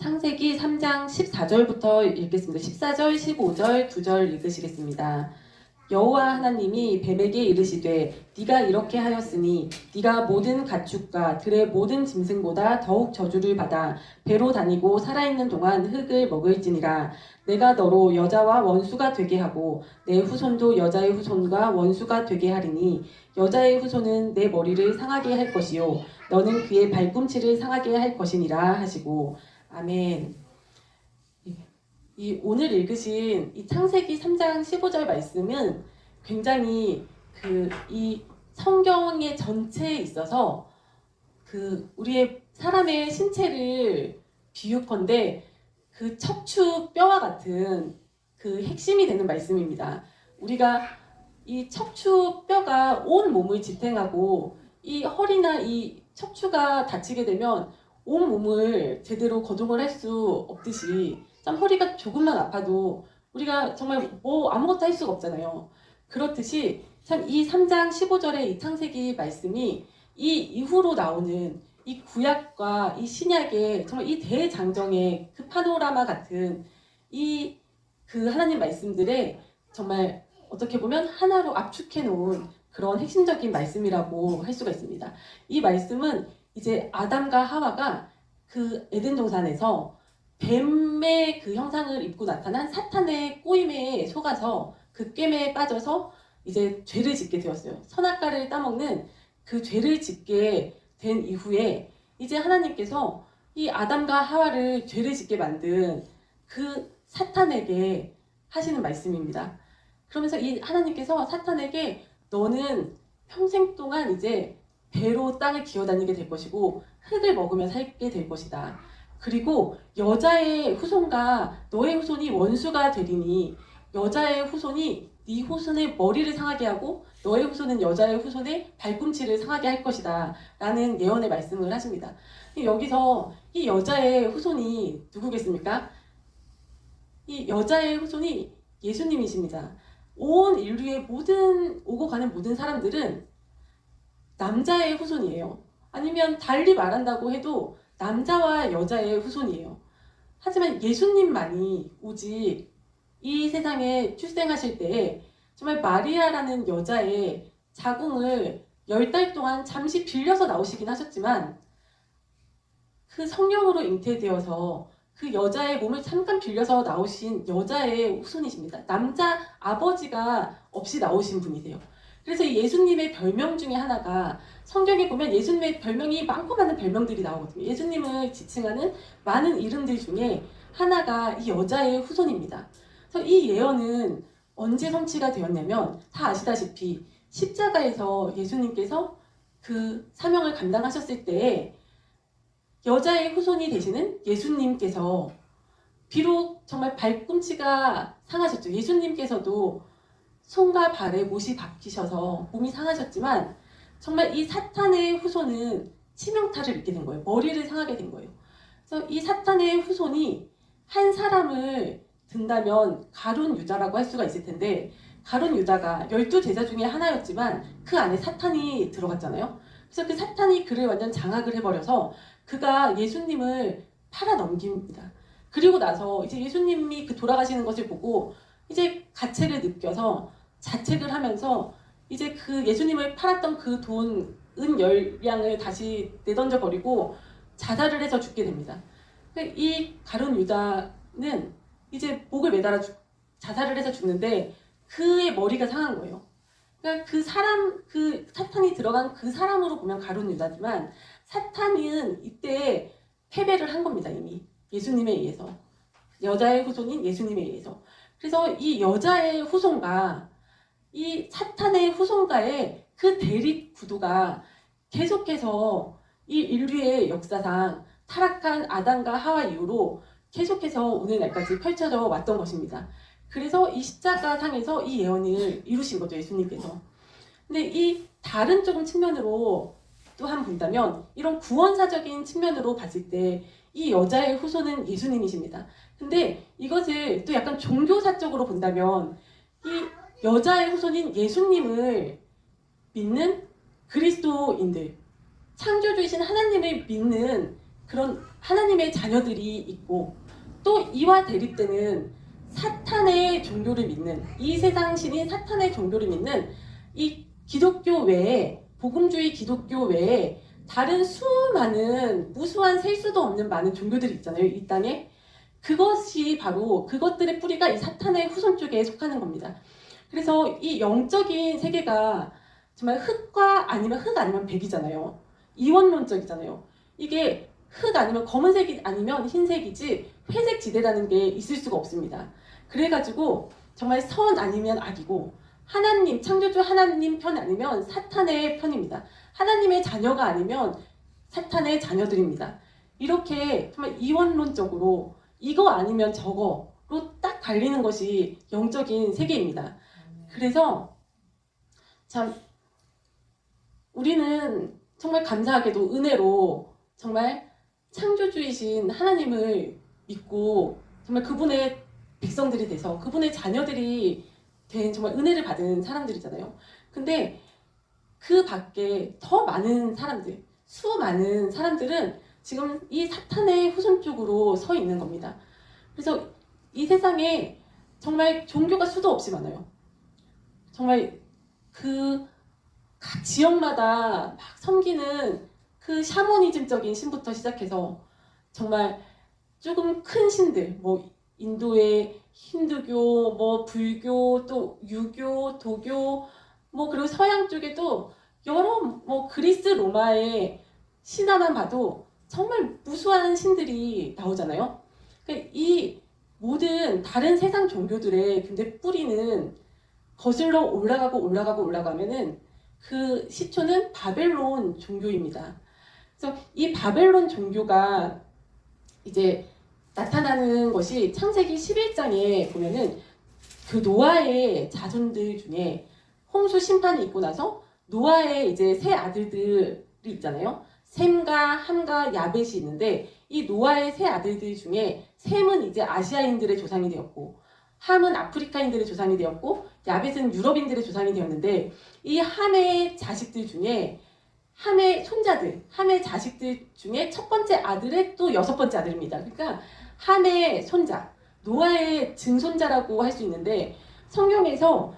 창세기 3장 14절부터 읽겠습니다. 14절, 15절, 2절 읽으시겠습니다. 여호와 하나님이 뱀에게 이르시되 네가 이렇게 하였으니 네가 모든 가축과 들의 모든 짐승보다 더욱 저주를 받아 배로 다니고 살아있는 동안 흙을 먹을지니라. 내가 너로 여자와 원수가 되게 하고 내 후손도 여자의 후손과 원수가 되게 하리니 여자의 후손은 내 머리를 상하게 할 것이요 너는 그의 발꿈치를 상하게 할 것이니라 하시고. 아멘. 이 오늘 읽으신 이 창세기 3장 15절 말씀은 굉장히 이 성경의 전체에 있어서 우리의 사람의 신체를 비유컨대 그 척추 뼈와 같은 그 핵심이 되는 말씀입니다. 우리가 이 척추 뼈가 온 몸을 지탱하고 이 허리나 이 척추가 다치게 되면 온 몸을 제대로 거동을 할 수 없듯이 참 허리가 조금만 아파도 우리가 정말 뭐 아무것도 할 수가 없잖아요. 그렇듯이 참 이 3장 15절의 이 창세기 말씀이 이 이후로 나오는 이 구약과 이 신약의 정말 이 대장정의 그 파노라마 같은 이 하나님 말씀들의 정말 어떻게 보면 하나로 압축해 놓은 그런 핵심적인 말씀이라고 할 수가 있습니다. 이 말씀은 이제 아담과 하와가 그 에덴 동산에서 뱀의 그 형상을 입고 나타난 사탄의 꼬임에 속아서 그 꿰매에 빠져서 이제 죄를 짓게 되었어요. 선악과를 따먹는 그 죄를 짓게 된 이후에 이제 하나님께서 이 아담과 하와를 죄를 짓게 만든 그 사탄에게 하시는 말씀입니다. 그러면서 이 하나님께서 사탄에게 너는 평생 동안 이제 배로 땅을 기어다니게 될 것이고 흙을 먹으며 살게 될 것이다. 그리고 여자의 후손과 너의 후손이 원수가 되리니 여자의 후손이 네 후손의 머리를 상하게 하고 너의 후손은 여자의 후손의 발꿈치를 상하게 할 것이다 라는 예언의 말씀을 하십니다. 여기서 이 여자의 후손이 누구겠습니까? 이 여자의 후손이 예수님이십니다. 온 인류의 모든 오고 가는 모든 사람들은 남자의 후손이에요. 아니면 달리 말한다고 해도 남자와 여자의 후손이에요. 하지만 예수님만이 오직 이 세상에 출생하실 때에 정말 마리아라는 여자의 자궁을 10달 동안 잠시 빌려서 나오시긴 하셨지만 그 성령으로 잉태되어서 그 여자의 몸을 잠깐 빌려서 나오신 여자의 후손이십니다. 남자 아버지가 없이 나오신 분이세요. 그래서 이 예수님의 별명 중에 하나가 성경에 보면 예수님의 별명이 많고 많은 별명들이 나오거든요. 예수님을 지칭하는 많은 이름들 중에 하나가 이 여자의 후손입니다. 그래서 이 예언은 언제 성취가 되었냐면 다 아시다시피 십자가에서 예수님께서 그 사명을 감당하셨을 때에 여자의 후손이 되시는 예수님께서 비록 정말 발꿈치가 상하셨죠. 예수님께서도 손과 발에 못이 박히셔서 몸이 상하셨지만 정말 이 사탄의 후손은 치명타를 입게 된 거예요. 머리를 상하게 된 거예요. 그래서 이 사탄의 후손이 한 사람을 든다면 가룟 유다라고 할 수가 있을 텐데 가룟 유다가 12제자 중에 하나였지만 그 안에 사탄이 들어갔잖아요. 그래서 그 사탄이 그를 완전 장악을 해버려서 그가 예수님을 팔아 넘깁니다. 그리고 나서 이제 예수님이 그 돌아가시는 것을 보고 이제 가책을 느껴서 자책을 하면서 이제 그 예수님을 팔았던 그 돈, 은 10량을 다시 내던져 버리고 자살을 해서 죽게 됩니다. 이 가룟 유다는 이제 목을 매달아 자살을 해서 죽는데 그의 머리가 상한 거예요. 그러니까 그 사탄이 들어간 그 사람으로 보면 가룟 유다지만 사탄은 이때 패배를 한 겁니다. 이미 예수님에 의해서. 여자의 후손인 예수님에 의해서. 그래서 이 여자의 후손과 이 사탄의 후손과의 그 대립 구도가 계속해서 이 인류의 역사상 타락한 아담과 하와 이후로 계속해서 오늘날까지 펼쳐져 왔던 것입니다. 그래서 이 십자가상에서 이 예언을 이루신 거죠, 예수님께서. 근데 이 다른 조금 측면으로 또 한 본다면 이런 구원사적인 측면으로 봤을 때 이 여자의 후손은 예수님이십니다. 근데 이것을 또 약간 종교사적으로 본다면 이 여자의 후손인 예수님을 믿는 그리스도인들, 창조주이신 하나님을 믿는 그런 하나님의 자녀들이 있고, 또 이와 대립되는 사탄의 종교를 믿는, 이 세상 신인 사탄의 종교를 믿는 이 기독교 외에, 복음주의 기독교 외에 다른 수많은 무수한 셀 수도 없는 많은 종교들이 있잖아요, 이 땅에. 그것이 바로, 그것들의 뿌리가 이 사탄의 후손 쪽에 속하는 겁니다. 그래서 이 영적인 세계가 정말 흑과 아니면 흑 아니면 백이잖아요. 이원론적이잖아요. 이게 흑 아니면 검은색이 아니면 흰색이지 회색 지대라는 게 있을 수가 없습니다. 그래가지고 정말 선 아니면 악이고, 하나님, 창조주 하나님 편 아니면 사탄의 편입니다. 하나님의 자녀가 아니면 사탄의 자녀들입니다. 이렇게 정말 이원론적으로 이거 아니면 저거로 딱 갈리는 것이 영적인 세계입니다. 그래서 참 우리는 정말 감사하게도 은혜로 정말 창조주이신 하나님을 믿고 정말 그분의 백성들이 돼서 그분의 자녀들이 된 정말 은혜를 받은 사람들이잖아요. 근데 그 밖에 더 많은 사람들, 수많은 사람들은 지금 이 사탄의 후손 쪽으로 서 있는 겁니다. 그래서 이 세상에 정말 종교가 수도 없이 많아요. 정말 그 각 지역마다 막 섬기는 그 샤머니즘적인 신부터 시작해서 정말 조금 큰 신들, 뭐 인도의 힌두교, 뭐 불교, 또 유교, 도교, 뭐 그리고 서양 쪽에도 여러 뭐 그리스 로마의 신화만 봐도 정말 무수한 신들이 나오잖아요. 그러니까 이 모든 다른 세상 종교들의 근데 뿌리는 거슬러 올라가면은 그 시초는 바벨론 종교입니다. 그래서 이 바벨론 종교가 이제 나타나는 것이 창세기 11장에 보면은 그 노아의 자손들 중에 홍수 심판이 있고 나서 노아의 이제 세 아들들이 있잖아요. 셈과 함과 야벳이 있는데 이 노아의 세 아들들 중에 셈은 이제 아시아인들의 조상이 되었고 함은 아프리카인들의 조상이 되었고 야벳은 유럽인들의 조상이 되었는데 이 함의 자식들 중에 함의 손자들, 함의 자식들 중에 첫 번째 아들의 또 여섯 번째 아들입니다. 그러니까 함의 손자, 노아의 증손자라고 할 수 있는데 성경에서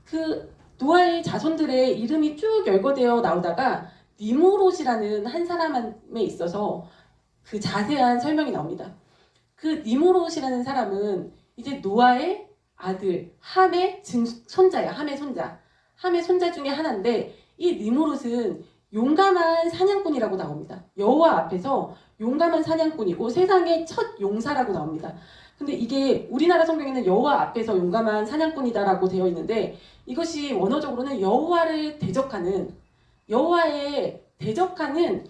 그 노아의 자손들의 이름이 쭉 열거되어 나오다가 니무롯이라는 한 사람에 있어서 그 자세한 설명이 나옵니다. 그 니무롯이라는 사람은 이제 노아의 아들 함의 손자야. 함의 손자. 함의 손자 중에 하나인데 이 니무롯은 용감한 사냥꾼이라고 나옵니다. 여호와 앞에서 용감한 사냥꾼이고 세상의 첫 용사라고 나옵니다. 근데 이게 우리나라 성경에는 여호와 앞에서 용감한 사냥꾼이다라고 되어 있는데 이것이 원어적으로는 여호와를 대적하는 여호와에 대적하는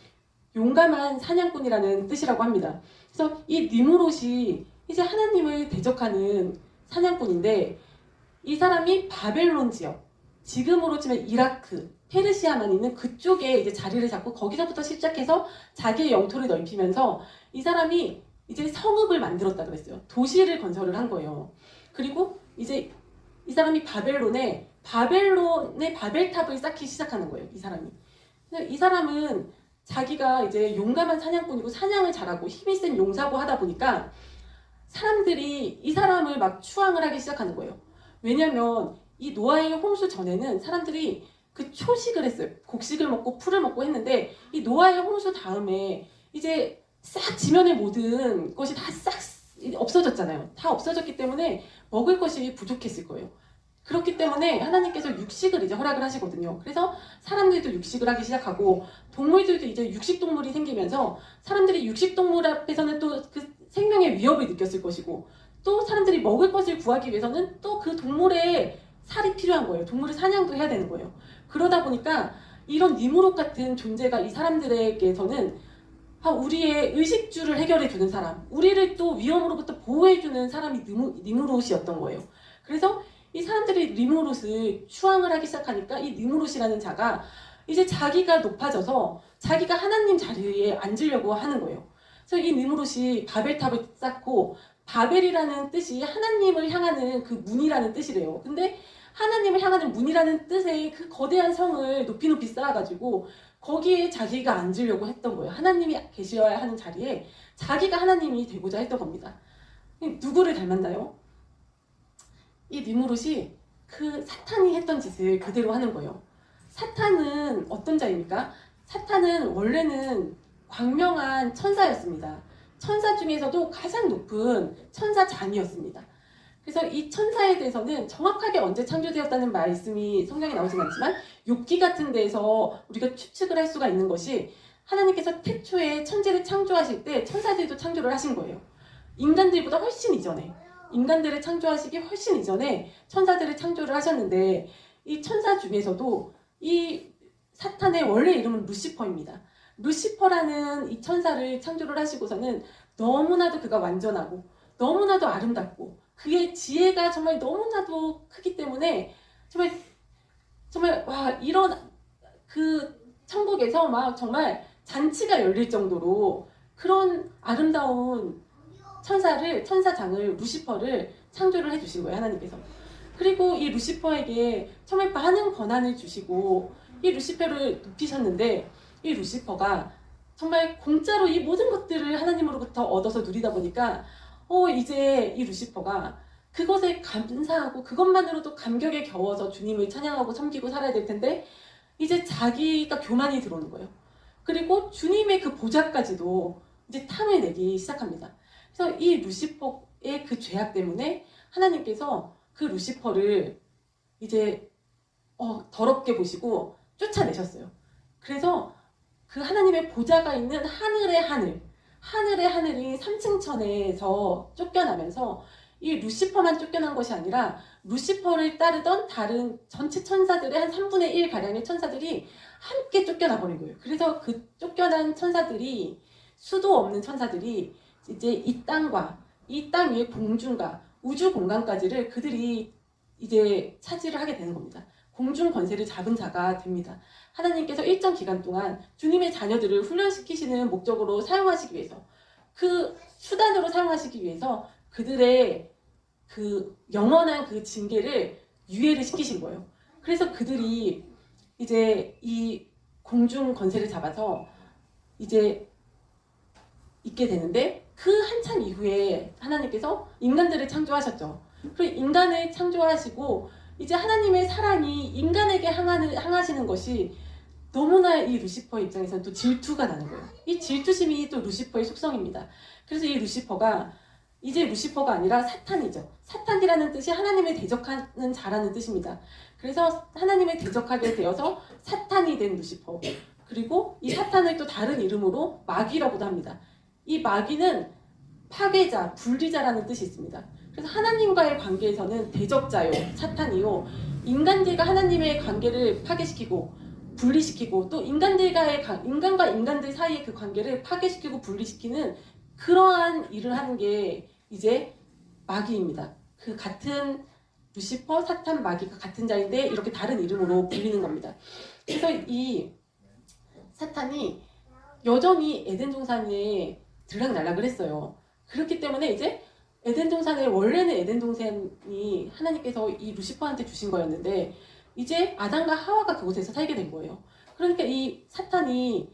용감한 사냥꾼이라는 뜻이라고 합니다. 그래서 이 니무롯이 이제 하나님을 대적하는 사냥꾼인데 이 사람이 바벨론 지역, 지금으로 치면 이라크, 페르시아만 있는 그쪽에 이제 자리를 잡고 거기서부터 시작해서 자기의 영토를 넓히면서 이 사람이 이제 성읍을 만들었다 그랬어요. 도시를 건설을 한 거예요. 그리고 이제 이 사람이 바벨론에 바벨탑을 쌓기 시작하는 거예요. 이 사람이. 이 사람은 자기가 이제 용감한 사냥꾼이고 사냥을 잘하고 힘이 센 용사고 하다 보니까 사람들이 이 사람을 막 추앙을 하기 시작하는 거예요. 왜냐면 이 노아의 홍수 전에는 사람들이 그 초식을 했어요. 곡식을 먹고 풀을 먹고 했는데 이 노아의 홍수 다음에 이제 싹 지면의 모든 것이 다 싹 없어졌잖아요. 다 없어졌기 때문에 먹을 것이 부족했을 거예요. 그렇기 때문에 하나님께서 육식을 이제 허락을 하시거든요. 그래서 사람들도 육식을 하기 시작하고 동물들도 이제 육식동물이 생기면서 사람들이 육식동물 앞에서는 또 그 생명의 위협을 느꼈을 것이고 또 사람들이 먹을 것을 구하기 위해서는 또 그 동물의 살이 필요한 거예요. 동물을 사냥도 해야 되는 거예요. 그러다 보니까 이런 니무롯 같은 존재가 이 사람들에게서는 우리의 의식주를 해결해주는 사람, 우리를 또 위험으로부터 보호해주는 사람이 니무롯이었던 거예요. 그래서 이 사람들이 니무롯을 추앙을 하기 시작하니까 이 니무롯이라는 자가 이제 자기가 높아져서 자기가 하나님 자리에 앉으려고 하는 거예요. 그래서 이 니무롯이 바벨탑을 쌓고 바벨이라는 뜻이 하나님을 향하는 그 문이라는 뜻이래요. 근데 하나님을 향하는 문이라는 뜻의 그 거대한 성을 높이 쌓아가지고 거기에 자기가 앉으려고 했던 거예요. 하나님이 계셔야 하는 자리에 자기가 하나님이 되고자 했던 겁니다. 누구를 닮았나요? 이 니무롯이 그 사탄이 했던 짓을 그대로 하는 거예요. 사탄은 어떤 자입니까? 사탄은 원래는 광명한 천사였습니다. 천사 중에서도 가장 높은 천사장이었습니다. 그래서 이 천사에 대해서는 정확하게 언제 창조되었다는 말씀이 성경에 나오진 않지만 욥기 같은 데에서 우리가 추측을 할 수가 있는 것이 하나님께서 태초에 천지를 창조하실 때 천사들도 창조를 하신 거예요. 인간들보다 훨씬 이전에, 인간들을 창조하시기 훨씬 이전에 천사들을 창조를 하셨는데, 이 천사 중에서도 이 사탄의 원래 이름은 루시퍼입니다. 루시퍼라는 이 천사를 창조를 하시고서는 너무나도 그가 완전하고 너무나도 아름답고 그의 지혜가 정말 너무나도 크기 때문에 정말 와, 이런 그 천국에서 막 정말 잔치가 열릴 정도로 그런 아름다운 천사장을, 루시퍼를 창조를 해주신 거예요, 하나님께서. 그리고 이 루시퍼에게 정말 많은 권한을 주시고 이 루시퍼를 높이셨는데, 이 루시퍼가 정말 공짜로 이 모든 것들을 하나님으로부터 얻어서 누리다 보니까 이제 이 루시퍼가 그것에 감사하고 그것만으로도 감격에 겨워서 주님을 찬양하고 섬기고 살아야 될 텐데, 이제 자기가 교만이 들어오는 거예요. 그리고 주님의 그 보좌까지도 이제 탐을 내기 시작합니다. 그래서 이 루시퍼의 그 죄악 때문에 하나님께서 그 루시퍼를 이제 더럽게 보시고 쫓아내셨어요. 그래서 그 하나님의 보좌가 있는 하늘의 하늘이 3층천에서 쫓겨나면서 이 루시퍼만 쫓겨난 것이 아니라 루시퍼를 따르던 다른 전체 천사들의 한 3분의 1 가량의 천사들이 함께 쫓겨나 버린 거예요. 그래서 그 쫓겨난 천사들이, 수도 없는 천사들이 이제 이 땅과 이 땅 위의 공중과 우주 공간까지를 그들이 이제 차지를 하게 되는 겁니다. 공중 권세를 잡은 자가 됩니다. 하나님께서 일정 기간 동안 주님의 자녀들을 훈련시키시는 목적으로 사용하시기 위해서, 그 수단으로 사용하시기 위해서 그들의 그 영원한 그 징계를 유예를 시키신 거예요. 그래서 그들이 이제 이 공중 권세를 잡아서 이제 있게 되는데, 그 한참 이후에 하나님께서 인간들을 창조하셨죠. 그리고 인간을 창조하시고 이제 하나님의 사랑이 인간에게 향하시는 것이 너무나 이 루시퍼 입장에서는 또 질투가 나는 거예요. 이 질투심이 또 루시퍼의 속성입니다. 그래서 이 루시퍼가 이제 루시퍼가 아니라 사탄이죠. 사탄이라는 뜻이 하나님을 대적하는 자라는 뜻입니다. 그래서 하나님을 대적하게 되어서 사탄이 된 루시퍼. 그리고 이 사탄을 또 다른 이름으로 마귀라고도 합니다. 이 마귀는 파괴자, 분리자라는 뜻이 있습니다. 그래서 하나님과의 관계에서는 대적자요, 사탄이요, 인간들과 하나님의 관계를 파괴시키고 분리시키고, 또 인간과 인간들 사이의 그 관계를 파괴시키고 분리시키는 그러한 일을 하는 게 이제 마귀입니다. 그 같은 루시퍼, 사탄, 마귀가 같은 자인데 이렇게 다른 이름으로 불리는 겁니다. 그래서 이 사탄이 여전히 에덴 동산에 들락날락을 했어요. 그렇기 때문에 이제 에덴 동산에, 원래는 에덴 동산이 하나님께서 이 루시퍼한테 주신 거였는데 이제 아담과 하와가 그곳에서 살게 된 거예요. 그러니까 이 사탄이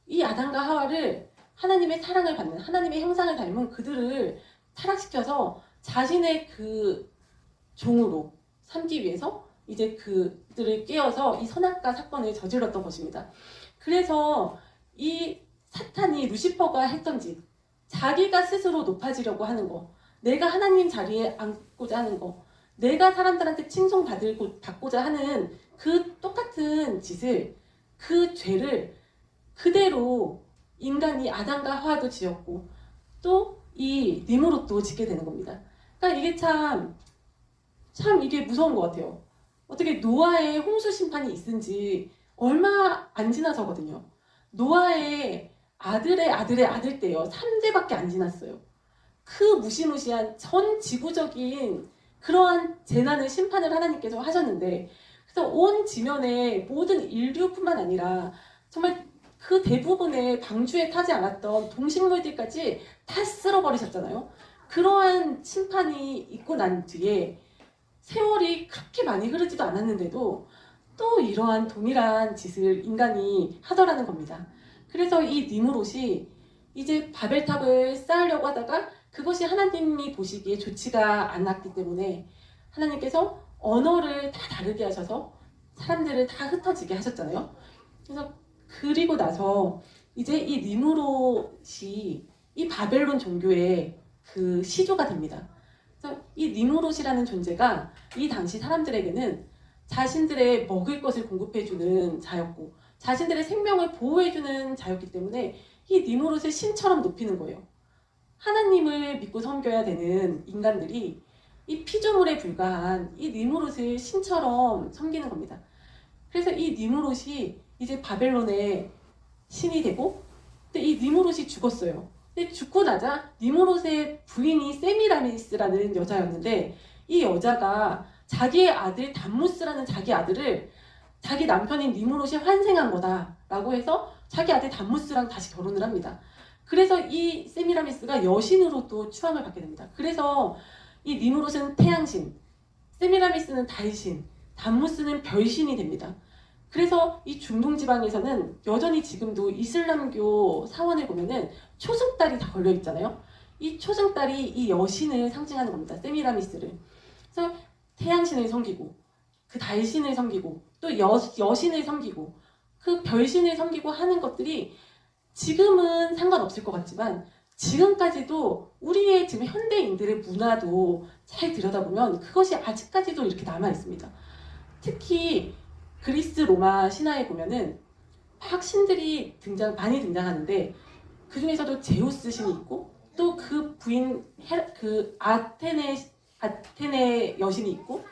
이 아담과 하와를 하나님의 사랑을 받는, 하나님의 형상을 닮은 그들을 타락시켜서 자신의 그 종으로 삼기 위해서 이제 그들을 깨어서 이 선악과 사건을 저질렀던 것입니다. 그래서 이 사탄이, 루시퍼가 했던 짓, 자기가 스스로 높아지려고 하는 거, 내가 하나님 자리에 앉고자 하는 거, 내가 사람들한테 칭송받고자 하는 그 똑같은 짓을, 그 죄를 그대로 인간이 아담과 하와도 지었고 또 이 니므롯도 짓게 되는 겁니다. 그러니까 이게 참 이게 무서운 것 같아요. 어떻게 노아의 홍수 심판이 있은 지 얼마 안 지나서거든요. 노아의 아들의 아들 때요, 3대밖에 안 지났어요. 그 무시무시한 전 지구적인 그러한 재난을, 심판을 하나님께서 하셨는데, 그래서 온 지면의 모든 인류뿐만 아니라 정말 그 대부분의 방주에 타지 않았던 동식물들까지 다 쓸어버리셨잖아요. 그러한 심판이 있고 난 뒤에 세월이 그렇게 많이 흐르지도 않았는데도 또 이러한 동일한 짓을 인간이 하더라는 겁니다. 그래서 이 니무롯이 이제 바벨탑을 쌓으려고 하다가 그것이 하나님이 보시기에 좋지가 않았기 때문에 하나님께서 언어를 다 다르게 하셔서 사람들을 다 흩어지게 하셨잖아요. 그래서 그리고 나서 이제 이 니무롯이 이 바벨론 종교의 그 시조가 됩니다. 그래서 이 니무롯이라는 존재가 이 당시 사람들에게는 자신들의 먹을 것을 공급해주는 자였고 자신들의 생명을 보호해주는 자였기 때문에 이 니무롯을 신처럼 높이는 거예요. 하나님을 믿고 섬겨야 되는 인간들이 이 피조물에 불과한 이 니무롯을 신처럼 섬기는 겁니다. 그래서 이 니무롯이 이제 바벨론의 신이 되고 근데 이 니무롯이 죽었어요. 근데 죽고 나자 니무롯의 부인이 세미라미스라는 여자였는데 이 여자가 자기의 아들 담무스라는 자기 아들을 자기 남편인 니무롯이 환생한 거다라고 해서 자기 아들 담무스랑 다시 결혼을 합니다. 그래서 이 세미라미스가 여신으로 또 추앙을 받게 됩니다. 그래서 이 니무롯은 태양신, 세미라미스는 달신, 담무스는 별신이 됩니다. 그래서 이 중동 지방에서는 여전히 지금도 이슬람교 사원에 보면은 초승달이 다 걸려 있잖아요. 이 초승달이 이 여신을 상징하는 겁니다. 세미라미스를. 그래서 태양신을 섬기고 그 달신을 섬기고 또 여신을 섬기고 그 별신을 섬기고 하는 것들이 지금은 상관없을 것 같지만 지금까지도 우리의 지금 현대인들의 문화도 잘 들여다보면 그것이 아직까지도 이렇게 남아 있습니다. 특히 그리스 로마 신화에 보면은 막 신들이 많이 등장하는데 그 중에서도 제우스 신이 있고 또 그 부인 그 아테네 여신이 있고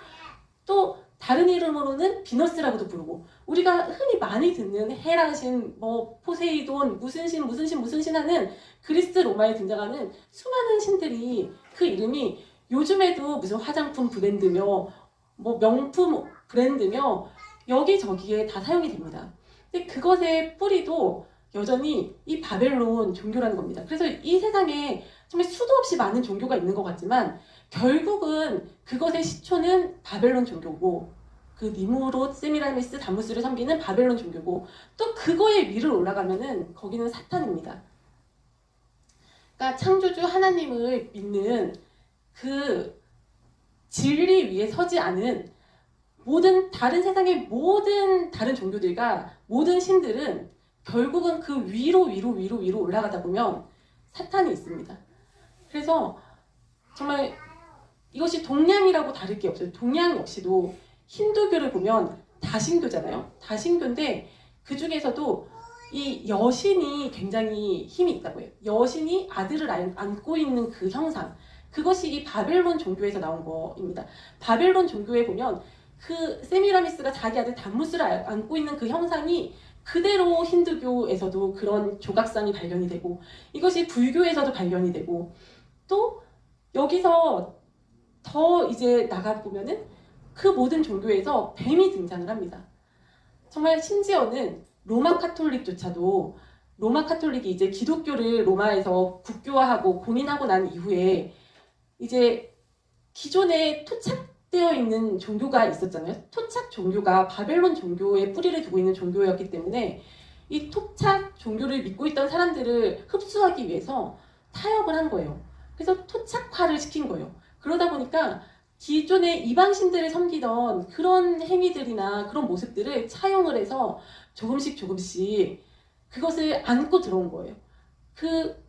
또 다른 이름으로는 비너스라고도 부르고 우리가 흔히 많이 듣는 헤라 신, 뭐 포세이돈, 무슨 신 하는 그리스 로마에 등장하는 수많은 신들이 그 이름이 요즘에도 무슨 화장품 브랜드며 뭐 명품 브랜드며 여기저기에 다 사용이 됩니다. 근데 그것의 뿌리도 여전히 이 바벨론 종교라는 겁니다. 그래서 이 세상에 정말 수도 없이 많은 종교가 있는 것 같지만 결국은 그것의 시초는 바벨론 종교고 그 니무롯, 세미라미스, 담무스를 섬기는 바벨론 종교고 또 그거에 위를 올라가면은 거기는 사탄입니다. 그러니까 창조주 하나님을 믿는 그 진리 위에 서지 않은 모든 다른 세상의 모든 다른 종교들과 모든 신들은 결국은 그 위로 올라가다 보면 사탄이 있습니다. 그래서 정말 이것이 동양이라고 다를 게 없어요. 동양 역시도 힌두교를 보면 다신교잖아요. 다신교인데 그 중에서도 이 여신이 굉장히 힘이 있다고 해요. 여신이 아들을 안고 있는 그 형상, 그것이 이 바벨론 종교에서 나온 거입니다. 바벨론 종교에 보면 그 세미라미스가 자기 아들 담무스를 안고 있는 그 형상이 그대로 힌두교에서도 그런 조각상이 발견이 되고 이것이 불교에서도 발견이 되고 또 여기서 더 이제 나가보면은 그 모든 종교에서 뱀이 등장을 합니다. 정말 심지어는 로마 카톨릭조차도 로마 카톨릭이 이제 기독교를 로마에서 국교화하고 공인하고 난 이후에 이제 기존에 토착되어 있는 종교가 있었잖아요. 토착 종교가 바벨론 종교에 뿌리를 두고 있는 종교였기 때문에 이 토착 종교를 믿고 있던 사람들을 흡수하기 위해서 타협을 한 거예요. 그래서 토착화를 시킨 거예요. 그러다 보니까 기존의 이방신들을 섬기던 그런 행위들이나 그런 모습들을 차용을 해서 조금씩 그것을 안고 들어온 거예요. 그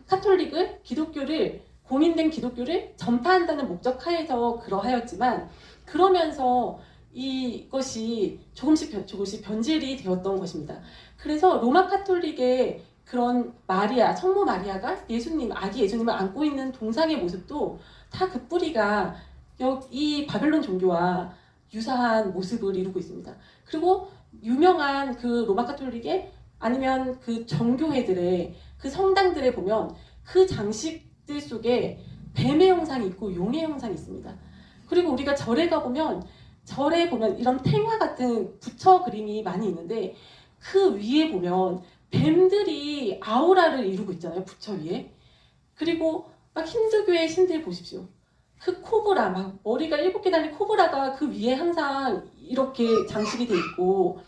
카톨릭을, 기독교를, 공인된 기독교를 전파한다는 목적 하에서 그러하였지만 그러면서 이것이 조금씩 변질이 되었던 것입니다. 그래서 로마 카톨릭의 그런 마리아, 성모 마리아가 예수님, 아기 예수님을 안고 있는 동상의 모습도 다 그 뿌리가 이 바벨론 종교와 유사한 모습을 이루고 있습니다. 그리고 유명한 그 로마 카톨릭의 아니면 그 정교회들의 그 성당들에 보면 그 장식들 속에 뱀의 형상이 있고 용의 형상이 있습니다. 그리고 우리가 절에 보면 이런 탱화 같은 부처 그림이 많이 있는데 그 위에 보면 뱀들이 아우라를 이루고 있잖아요. 부처 위에. 그리고 막 힌두교의 신들 보십시오. 그 코브라, 막 머리가 7개 달린 코브라가 그 위에 항상 이렇게 장식이 돼 있고,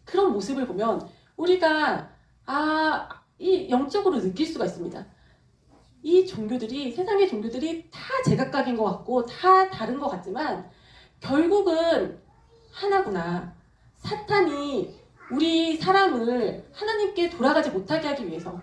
그런 모습을 보면 우리가 이 영적으로 느낄 수가 있습니다. 이 종교들이, 세상의 종교들이 다 제각각인 것 같고 다 다른 것 같지만 결국은 하나구나. 사탄이 우리 사람을 하나님께 돌아가지 못하게 하기 위해서,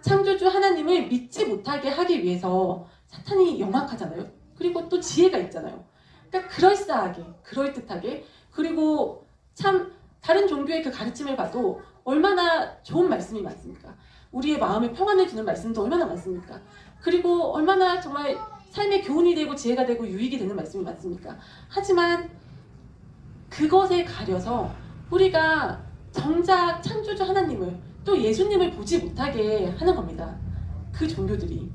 창조주 하나님을 믿지 못하게 하기 위해서 사탄이 영악하잖아요. 그리고 또 지혜가 있잖아요. 그러니까 그럴싸하게, 그럴듯하게, 그리고 참 다른 종교의 그 가르침을 봐도 얼마나 좋은 말씀이 많습니까? 우리의 마음에 평안을 주는 말씀도 얼마나 많습니까? 그리고 얼마나 정말 삶의 교훈이 되고 지혜가 되고 유익이 되는 말씀이 많습니까? 하지만 그것에 가려서 우리가 정작 창조주 하나님을, 또 예수님을 보지 못하게 하는 겁니다. 그 종교들이.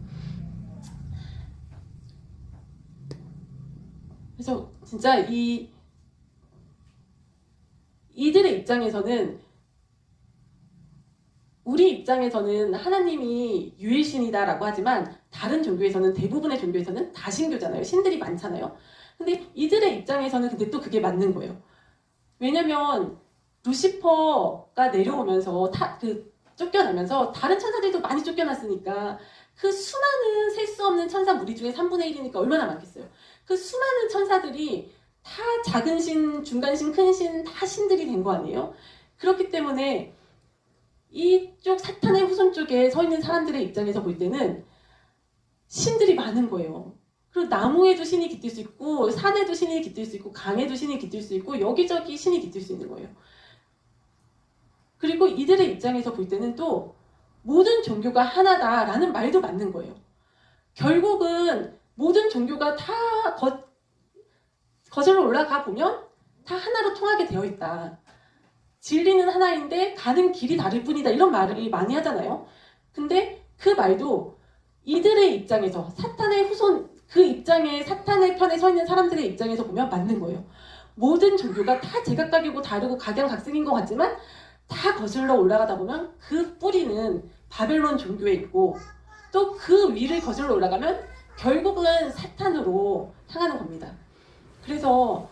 그래서 진짜 이들의 입장에서는, 우리 입장에서는 하나님이 유일신이다라고 하지만 다른 종교에서는, 대부분의 종교에서는 다신교잖아요. 신들이 많잖아요. 근데 이들의 입장에서는 근데 또 그게 맞는 거예요. 왜냐면 루시퍼가 내려오면서 쫓겨나면서 다른 천사들도 많이 쫓겨났으니까 그 수많은 셀 수 없는 천사 무리 중에 3분의 1이니까 얼마나 많겠어요. 그 수많은 천사들이 다 작은 신, 중간 신, 큰 신, 다 신들이 된 거 아니에요? 그렇기 때문에 이쪽 사탄의 후손 쪽에 서 있는 사람들의 입장에서 볼 때는 신들이 많은 거예요. 그리고 나무에도 신이 깃들 수 있고, 산에도 신이 깃들 수 있고, 강에도 신이 깃들 수 있고, 여기저기 신이 깃들 수 있는 거예요. 그리고 이들의 입장에서 볼 때는 또 모든 종교가 하나다라는 말도 맞는 거예요. 결국은 모든 종교가 다 거슬러 올라가 보면 다 하나로 통하게 되어 있다. 진리는 하나인데 가는 길이 다를 뿐이다. 이런 말을 많이 하잖아요. 근데 그 말도 이들의 입장에서, 사탄의 후손, 그 입장에, 사탄의 편에 서 있는 사람들의 입장에서 보면 맞는 거예요. 모든 종교가 다 제각각이고 다르고 각양각색인 것 같지만 다 거슬러 올라가다 보면 그 뿌리는 바벨론 종교에 있고, 또 그 위를 거슬러 올라가면 결국은 사탄으로 향하는 겁니다. 그래서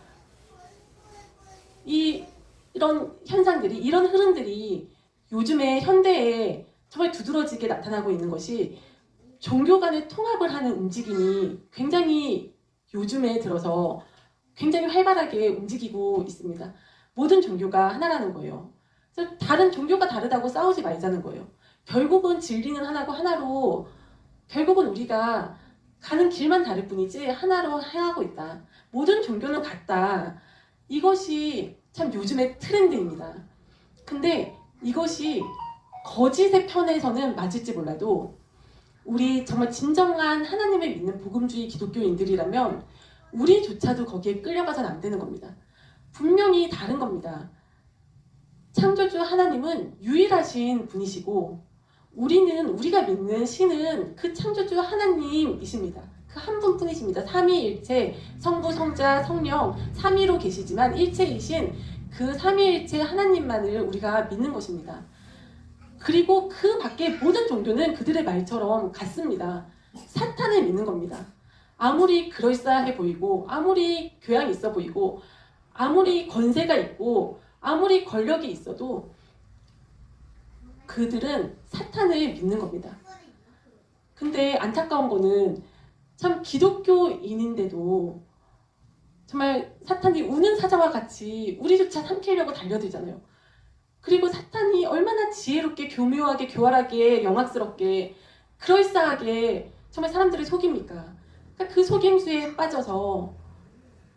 이런 현상들이, 이런 흐름들이 요즘에 현대에 정말 두드러지게 나타나고 있는 것이, 종교 간의 통합을 하는 움직임이 굉장히 요즘에 들어서 굉장히 활발하게 움직이고 있습니다. 모든 종교가 하나라는 거예요. 그래서 다른 종교가 다르다고 싸우지 말자는 거예요. 결국은 진리는 하나고, 하나로 결국은 우리가 가는 길만 다를 뿐이지 하나로 향하고 있다. 모든 종교는 같다. 이것이 참 요즘의 트렌드입니다. 근데 이것이 거짓의 편에서는 맞을지 몰라도 우리 정말 진정한 하나님을 믿는 복음주의 기독교인들이라면 우리조차도 거기에 끌려가서는 안 되는 겁니다. 분명히 다른 겁니다. 창조주 하나님은 유일하신 분이시고, 우리가 믿는 신은 그 창조주 하나님이십니다. 그 한 분뿐이십니다. 삼위일체, 성부, 성자, 성령, 삼위로 계시지만 일체이신 그 삼위일체 하나님만을 우리가 믿는 것입니다. 그리고 그 밖에 모든 종교는 그들의 말처럼 같습니다. 사탄을 믿는 겁니다. 아무리 그럴싸해 보이고, 아무리 교양이 있어 보이고, 아무리 권세가 있고, 아무리 권력이 있어도 그들은 사탄을 믿는 겁니다. 근데 안타까운 거는 참 기독교인인데도 정말 사탄이 우는 사자와 같이 우리조차 삼키려고 달려들잖아요. 그리고 사탄이 얼마나 지혜롭게, 교묘하게, 교활하게, 영악스럽게, 그럴싸하게 정말 사람들을 속입니까? 그러니까 그 속임수에 빠져서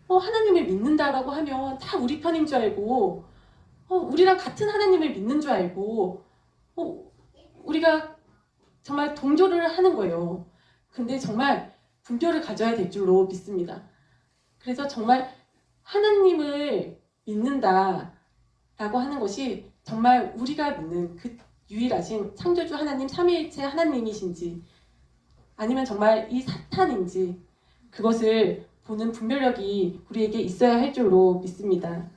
하나님을 믿는다라고 하면 다 우리 편인 줄 알고, 우리랑 같은 하나님을 믿는 줄 알고, 우리가 정말 동조를 하는 거예요. 근데 정말 분별을 가져야 될 줄로 믿습니다. 그래서 정말 하나님을 믿는다라고 하는 것이 정말 우리가 믿는 그 유일하신 창조주 하나님, 삼위일체 하나님이신지, 아니면 정말 이 사탄인지, 그것을 보는 분별력이 우리에게 있어야 할 줄로 믿습니다.